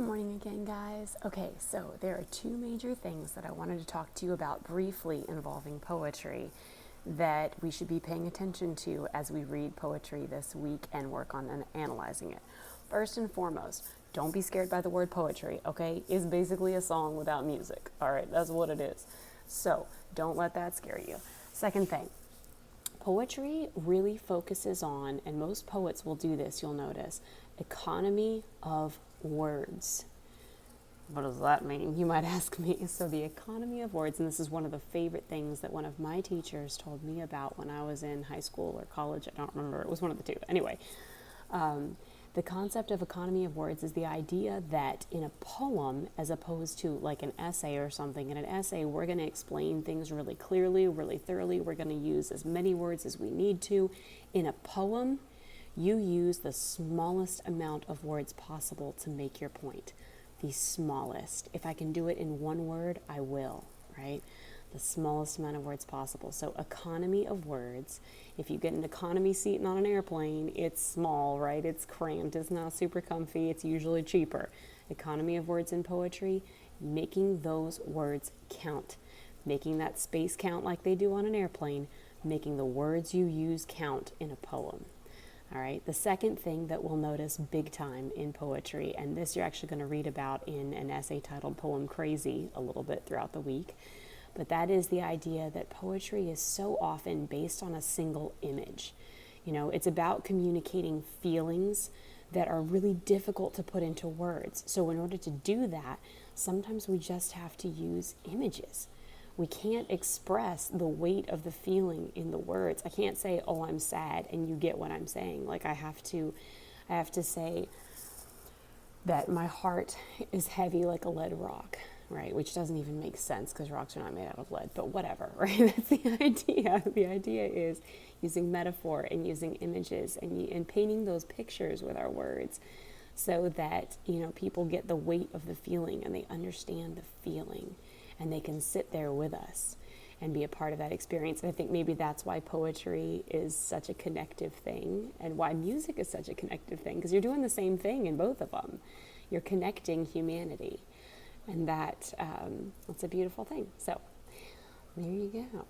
morning again, guys. Okay, so there are two major things that I wanted to talk to you about briefly involving poetry that we should be paying attention to as we read poetry this week and work on analyzing it. First and foremost, don't be scared by the word poetry, okay? It's basically a song without music, all right? That's what it is. So don't let that scare you. Second thing, poetry really focuses on, and most poets will do this, you'll notice, economy of words. What does that mean? You might ask me. So the economy of words, and this is one of the favorite things that one of my teachers told me about when I was in high school or college. I don't remember. It was one of the two. Anyway, the concept of economy of words is the idea that in a poem, as opposed to like an essay or something, in an essay, we're going to explain things really clearly, really thoroughly. We're going to use as many words as we need to. In a poem, you use the smallest amount of words possible to make your point. The smallest. If I can do it in one word, I will, right? The smallest amount of words possible. So economy of words. If you get an economy seat on an airplane, it's small, right? It's cramped. It's not super comfy. It's usually cheaper. Economy of words in poetry, making those words count. Making that space count like they do on an airplane. Making the words you use count in a poem. All right, the second thing that we'll notice big time in poetry, and this you're actually going to read about in an essay titled Poem Crazy a little bit throughout the week, but that is the idea that poetry is so often based on a single image. You know, it's about communicating feelings that are really difficult to put into words. So in order to do that, sometimes we just have to use images. We can't express the weight of the feeling in the words. I can't say, "Oh, I'm sad," and you get what I'm saying. Like I have to say that my heart is heavy like a lead rock, right? Which doesn't even make sense because rocks are not made out of lead, but whatever, right? That's the idea. The idea is using metaphor and using images and painting those pictures with our words so that, people get the weight of the feeling and they understand the feeling. And they can sit there with us and be a part of that experience. And I think maybe that's why poetry is such a connective thing and why music is such a connective thing, because you're doing the same thing in both of them. You're connecting humanity, and that's a beautiful thing. So there you go.